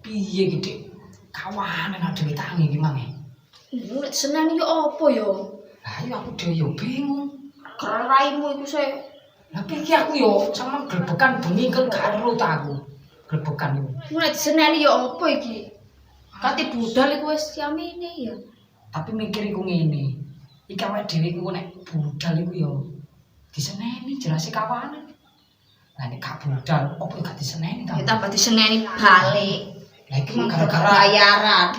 Piye iki, Dik? Kawanan nek dhewe tangi iki mang. Nek seneni yo apa yo? Lah iya aku dhewe yo bingung. Keraimu iku sih. Lah iki aku yo sama grebekan bengi kan gak ero ta aku. Grebekan iku. Nek seneni yo apa iki? Kate budal iku wis yamene ya. Tapi mikir iku ngene. Iki awake dhewe iku nek budal iku yo diseneni jelas kawanan. Lah nek gak budal opo gak diseneni ta? Ya tambah diseneni balik. Lah iki mung gara-gara bayaran.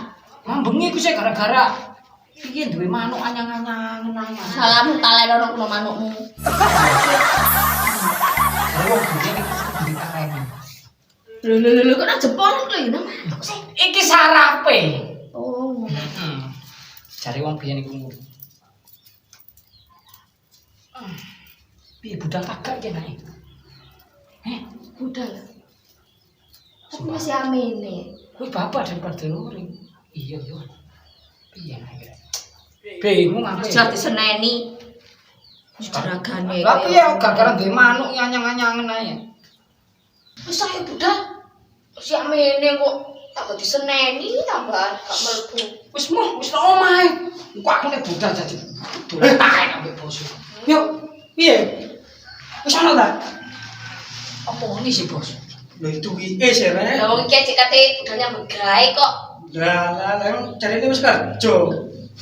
Bengi iku sih gara-gara piye duwe manuk anyang-anyang nanya. Salam talenono kuno manukmu. Wong bengi ditakeni. Lho kok nak jepol lho ya manuk sih. Iki sarape. Oh. Jare wong biyen iku ngono. Piye budal tagak iki nae? Budal. Tapi masih amene. Kuwi bapak daripada luring. Iya yo. Piye nae? Bingung aku. Aja diseneni. Jeragane. Lah piye gara-gara duwe manuk anyang-anyangen ae. Wis ayo budal. Si amene kok tak diseneni tambahan gak mlebu. Wis nang omahe. Kok aku nek budal dadi dolen taek ambek bos. Yo, piye? Wis ana ta? Apa ngene sih, Bos? Lho itu sih rek. Lah wong iki cek kate budalnya begae kok. Lah carine wis kerja.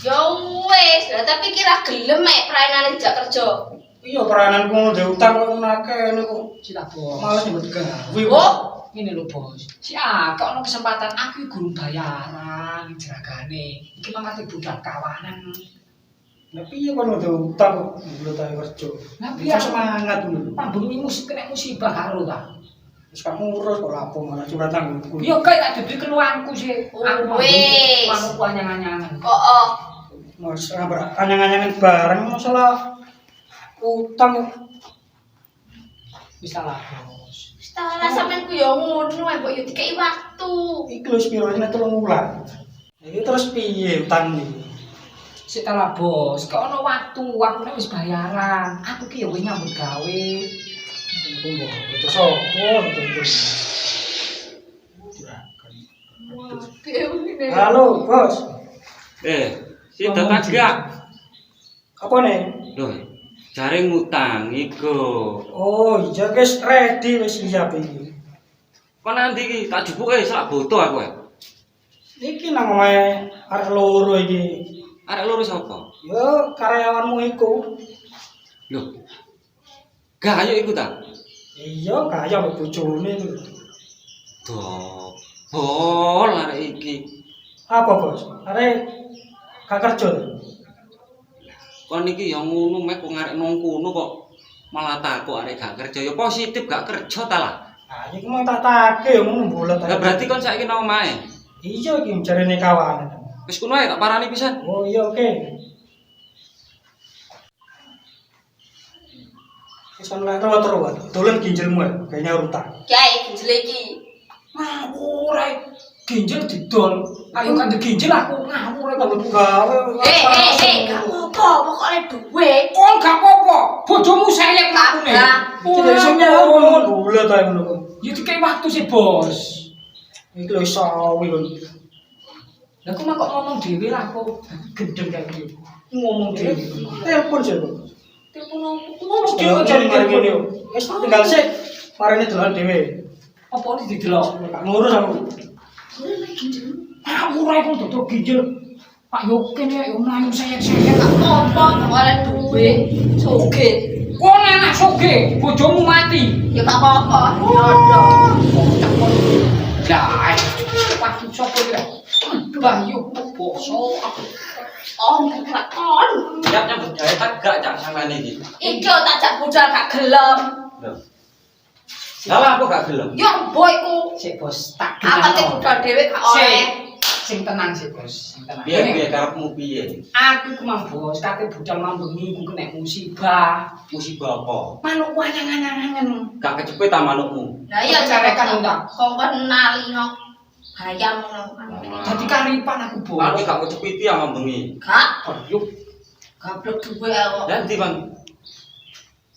Ya wis, lah tapi kira gelem mek praenane jak kerja. Iya peranan ku ndek utang kok akeh niku. Cita, Bos. Males nyebut gawe. Oh, Ngene lho, Bos. Si akeh ana kesempatan aku gurung bayaran jeragane. Iki mangate budal kawanan. Lah piye kon ndek utang kok belum tahu kerja. Lah Biar semangat ngono. Pambungi kena musibah karo ta. Wis kamu ngurus kok lapo malah curhat nangku. Yo kayak tak dudu keluarku sih. Aku wis. manuk anyang-anyangan. oh. Mas anyang-anyangan bareng masalah utang. Wis salah, Bos. Wis ta lah sampean ku yo ngono ae mbok yo dikeki waktu. Iki lho sepiro ini 3 wulan. Iki terus piye utang iki? Sik ta lah, Bos. Kok ana waktu, waktune wis bayaran. Aku ki yo wis nyambut gawe. Tunggu, itu sopo tunggu. Halo, Bos. Si data gak? Apa nih? Loh, jare ngutang iku. Oh, iya guys, ready wis siap iki. Kok nanti iki tak jupuke sak boto aku. Iki nang omahe arek loro iki. Arek loro sapa? Yo karyawanmu iku. Loh. Gak ayo iku ta? Iya, kaya mbek bojone iku. Bol arek iki. Apa, Bos? Arek gak kerja. Kon iki ya ngono mek kok ngarep nang kono kok malah takok arek gak kerja. Ya positif gak kerja ta lah. Ah, iki mau tak take ngono bulet. Lah berarti kon saiki nang omahe. Iya iki jarene kawanan. Wis kono ae tak parani pisan. Oh, iya oke. Wis kon lek terus dolen ginjelmu kayaknya utang. Kae ginjel iki. Ngawur ae. Ginjel didol. Ayo kan ginjel aku ngawur ae kok. Gawe. Gak apa-apa, pokoknya duit. Oh, gak apa-apa. Bojomu sayang aku nih. Iki lho iso ngono bulet ae ngono kok. Ya dikei waktu sih, Bos. Iki lho sawi lho. Lah kok mah kok ngomong dhewe lah kok gendeng kayak gitu. Ngomong dhewe. Telepon sih, Bos. Telepon ngomong Wis dhewe cari cari ngene yo. Wis tinggal sik marene dolan dhewe. Apa ini didelok? Gak ngurus aku. Ngawur ae kok dodol ginjel. Pak Yokin ya yo mlayu sayang-sayang. Gak apa-apa, pokoknya duit. Sugih. Kok enak soge, bojomu mati. Ya gak apa-apa, nyodok. Lah, waktu sopo iki? Lah yo boso. Oh, gak kon. Siap nyambut gawe tak gak cak sampean iki. Iki tak jak budal gak gelem. Loh. Salah aku gak gelem. Yo boyku. Sik, Bos, tak Apa te budal dhewe gak oleh. Sing tenang sih, Bos. Sing tenang. Piye karepmu piye? Aku ku mang Bos, kate budal mambengi ku kena musibah. Musibah apa? Manuk anyang-anyangan. Gak kecepet ta manukmu. Lah iya Cerekan unta. Kok nalino bayam ngono kan. Dadi karipan aku, Bos. Aku gak kecepiti ama bengi. Gak, Yuk, gablek duwe kok. Dan di Bang.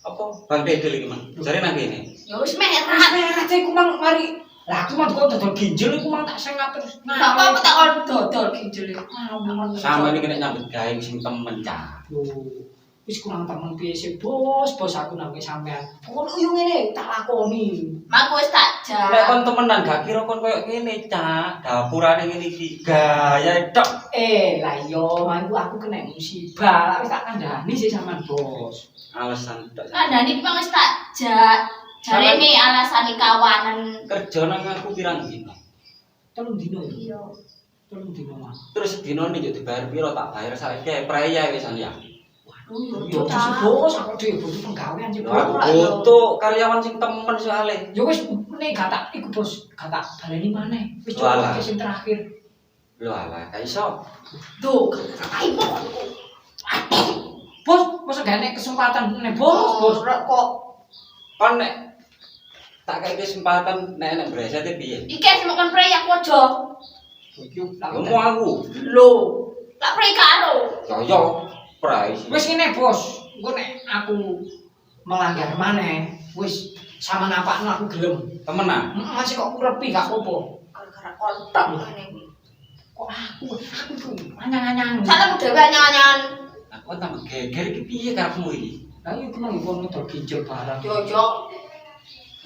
Apa? Bang Dedel iki, Mang. Jare nang kene. Ya wis merah. merah cek ku mang mari Lah aku mah kok dodol ginjel iku mang tak sing ngatur. Gak apa-apa tak on dodol ginjel. Sama ini kena nyambut gawe sing temen cah. Wis kurang temen piye sih bos aku nang sampean. Kok yo ngene tak lakoni. Mak wis tak jak. Nek kon temenan gak kira kon koyo ngene cah. Dapurane ngene iki gaya tok. Lah yo mangku aku kena musibah. Wis tak kandhani sih sampean bos. Alasan tok. Kandhani ki wis tak jak. Jarene alasane kawanan. Kerja nang aku pirang dino. 3 dino ya. Iya. 3 dino Mas. Terus sedino iki yo dibayar piro tak bayar saiki praya wisan ya. Yo bos aku dhewe butuh penggawean sih. Aku butuh karyawan sing temen soalé. Yo wis nek gak tak iku bos, gak tak baleni maneh. Wis Walah. coba sing terakhir. Lho alah, gak iso. Tuh, ayo Bos, masa gak nek kesempatan nek bos. kok Kon nek tak kei kesempatan nek bresete piye? iki sing kon prei aku aja. Iki Yo mau aku. lho. Tak prei karo. Yo prai. Wis ngene bos, engko nek aku melanggar maneh, wis sama napakno aku gelem. Temenan. Masih kok kurepi gak apa-apa. Gara-gara kontak ngene iki. Kok aku tuh anyang-anyang. Salah dhewe anyang-anyangan. Aku tambah geger iki piye karepmu iki? Lah iki nang kono ngedol ginjal barang. Yo yo.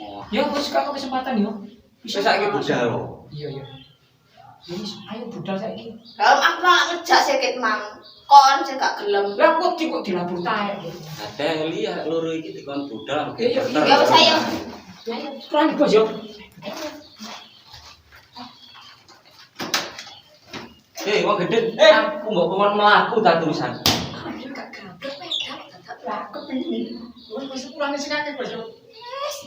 Oh, Ya wis kalau kesempatan yo. wis saiki budal lho. Iya. Wis ayo budal saiki. Lah aku malah ngejak sikit mang. Kon sing gak gelem. Lah kok dilabur tae. Adeli arek loro iki dikon budal Iya, geger. Ya wis ayo. Ayo, kurang bos yo. Wong gedhe. Aku mbok kon mlaku ta tulisan. Ayo gak gablek pedang dadak Lah kepengin. Wis kurang sing akeh bos yo. Wis.